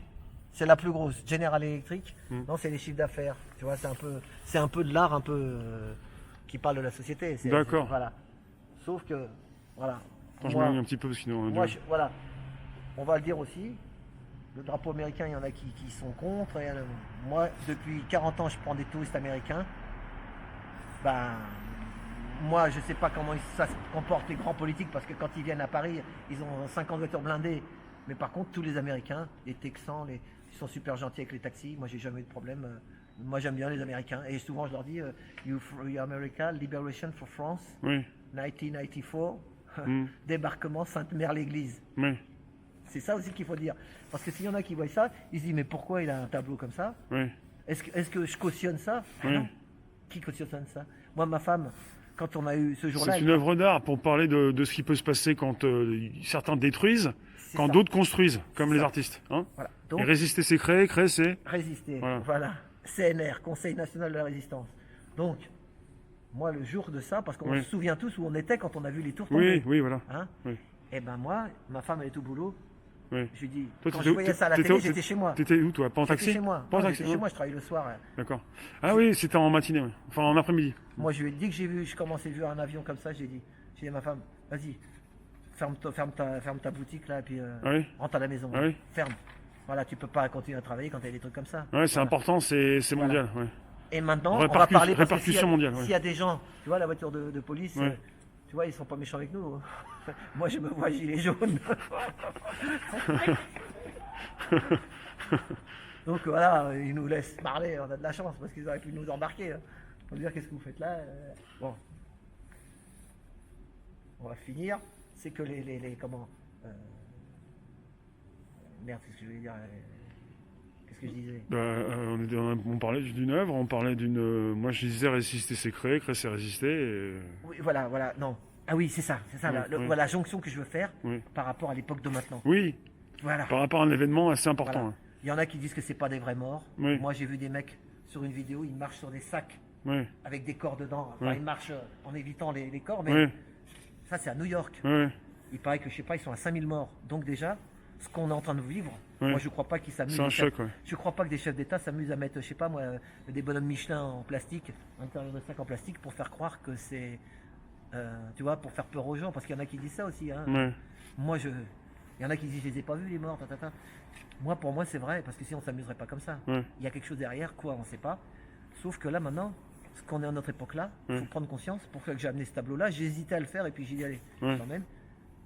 C'est la plus grosse. General Electric. Mhm. Non, c'est les chiffres d'affaires. Tu vois, c'est un peu de l'art, un peu qui parle de la société. D'accord. Voilà. Sauf que, voilà. Attends, je Moi- m'éloigne un petit peu parce qu'on Moi, voilà. On va le dire aussi. Le drapeau américain, il y en a qui sont contre. Et, moi, depuis 40 ans, je prends des touristes américains. Ben, moi, je sais pas comment ça se comportent les grands politiques parce que quand ils viennent à Paris, ils ont 50 voitures blindées. Mais par contre, tous les Américains, les Texans, ils sont super gentils avec les taxis. Moi, j'ai jamais eu de problème. Moi, j'aime bien les Américains. Et souvent, je leur dis You free America, Liberation for France, Oui, 1994, Mm. débarquement Sainte-Mère-l'Église. oui, C'est ça aussi qu'il faut dire. Parce que s'il y en a qui voient ça, ils se disent mais pourquoi il a un tableau comme ça? oui. Est-ce que je cautionne ça? Ah Oui. non. Qui cautionne ça? Moi, ma femme, quand on a eu ce jour-là, C'est une œuvre d'art pour parler de ce qui peut se passer quand certains détruisent, c'est quand ça. d'autres construisent, comme C'est les ça. artistes. Hein. Voilà. Et Donc, résister, c'est créer, créer, c'est... résister. Voilà. Voilà. CNR, Conseil national de la résistance. Donc, moi, le jour de ça, parce qu'on Oui. se souvient tous où on était quand on a vu les tours tomber. Oui, oui, voilà. Hein? Oui. Et ben moi, ma femme, elle est au boulot. Oui. Je lui dis, Toi, quand t'étais je où- voyais ça à la t'étais télé, où- j'étais chez moi. T'étais où, toi? Pas en J'étais taxi? chez moi. Pas en Non, taxi, j'étais chez non. moi, je travaille le soir. D'accord. Ah oui, c'était en matinée, oui. Enfin en après-midi. Moi, je lui ai dit que je commençais à voir un avion comme ça, j'ai dit à ma femme, vas-y, ferme ta boutique là, et puis Ah oui. rentre à la maison. Ah oui. Ferme. Voilà, tu peux pas continuer à travailler quand il y a des trucs comme ça. Ouais, c'est Voilà. important, c'est mondial. Ouais. Et maintenant, on va Répercussion- parler parce que répercussion mondiale, ouais. s'il y a des gens, tu vois, la voiture de police, Ouais. tu vois, ils sont pas méchants avec nous. Moi, je me vois gilet jaune. Donc voilà, ils nous laissent parler, on a de la chance parce qu'ils auraient pu nous embarquer. Hein. On va dire qu'est-ce que vous faites là Bon, on va finir. C'est que les comment merde, qu'est-ce que je voulais dire Qu'est-ce que je disais On parlait d'une œuvre, on parlait d'une... moi je disais résister c'est créer, créer c'est résister. Et... Oui, voilà, non. Ah oui, c'est ça, Oui, oui. voilà, la jonction que je veux faire Oui. par rapport à l'époque de maintenant. Oui, Voilà. par rapport à un événement assez important. Voilà. Il y en a qui disent que c'est pas des vrais morts. Oui. Moi, j'ai vu des mecs sur une vidéo, ils marchent sur des sacs Oui, avec des corps dedans. Enfin, Oui. ils marchent en évitant les corps, mais oui, ça, c'est à New York. oui, Il paraît que, je sais pas, ils sont à 5000 morts. Donc déjà, ce qu'on est en train de vivre, Oui. moi, je crois pas qu'ils s'amusent. c'est un choc. Ouais. Je crois pas que des chefs d'État s'amusent à mettre, je sais pas moi, des bonhommes Michelin en plastique, à l'intérieur de sacs en plastique, pour faire croire que c'est, tu vois, pour faire peur aux gens, parce qu'il y en a qui disent ça aussi. Hein. Ouais. Moi, il y en a qui disent, je les ai pas vus les morts, tatata. Moi, pour moi, c'est vrai, parce que sinon, on s'amuserait pas comme ça. Ouais. Il y a quelque chose derrière, quoi, on sait pas. Sauf que là, maintenant, ce qu'on est à notre époque-là, il Ouais. faut prendre conscience. Pour que j'ai amené ce tableau-là, j'ai hésité à le faire et puis j'y ai allé Ouais. quand même.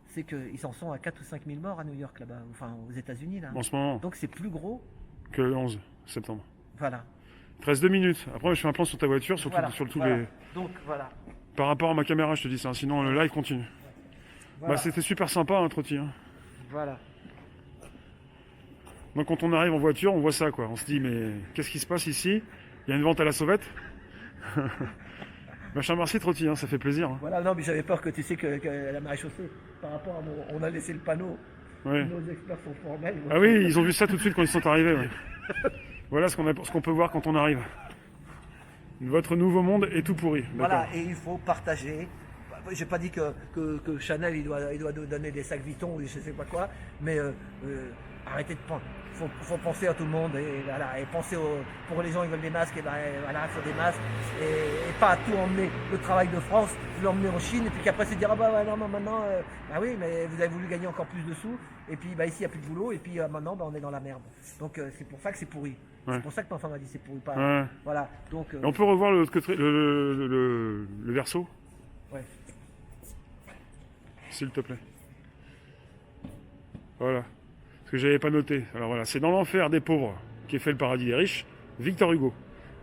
C'est qu'ils s'en sont à 4 ou 5 000 morts à New York, là-bas, enfin aux États-Unis, là. En ce moment, Donc c'est plus gros, que le 11 septembre. voilà. Il te reste 2 minutes. Après, je fais un plan sur ta voiture, sur, Voilà, sur tous voilà. les... Donc voilà. Par rapport à ma caméra, je te dis ça. Sinon, le live continue. Voilà. Bah, c'était super sympa, hein, Trotti. Hein. Voilà. Moi, quand on arrive en voiture, on voit ça, quoi. On se dit, mais qu'est-ce qui se passe ici? Il y a une vente à la sauvette. Bah, je te remercie, Trotti, hein, ça fait plaisir. Hein. Voilà, non, mais j'avais peur que tu sais que la maréchaussée, par rapport à on a laissé le panneau, Ouais. nos experts sont formels. Ah oui, ils ont vu ça tout de suite quand ils sont arrivés. Ouais. Voilà ce qu'on peut voir quand on arrive. Votre nouveau monde est tout pourri. Voilà, et il faut partager. J'ai pas dit que Chanel il doit donner des sacs Vuitton ou je sais pas quoi, mais arrêtez de prendre. Faut penser à tout le monde et voilà, et penser pour les gens qui veulent des masques, et ben voilà, il faut des masques et pas tout emmener le travail de France, l'emmener en Chine et puis qu'après c'est dire ah bah ouais, non maintenant bah oui mais vous avez voulu gagner encore plus de sous et puis bah ici il n'y a plus de boulot et puis maintenant bah, on est dans la merde. Donc c'est pour ça que c'est pourri. Ouais. C'est pour ça que l'enfant m'a dit c'est pourri pas. Ouais. Voilà. Donc Et on peut revoir le verso, ouais. s'il te plaît. Voilà. Ce que j'avais pas noté. Alors voilà, c'est dans l'enfer des pauvres qu'est fait le paradis des riches. Victor Hugo.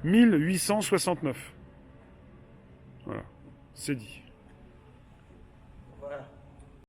1869. Voilà. C'est dit.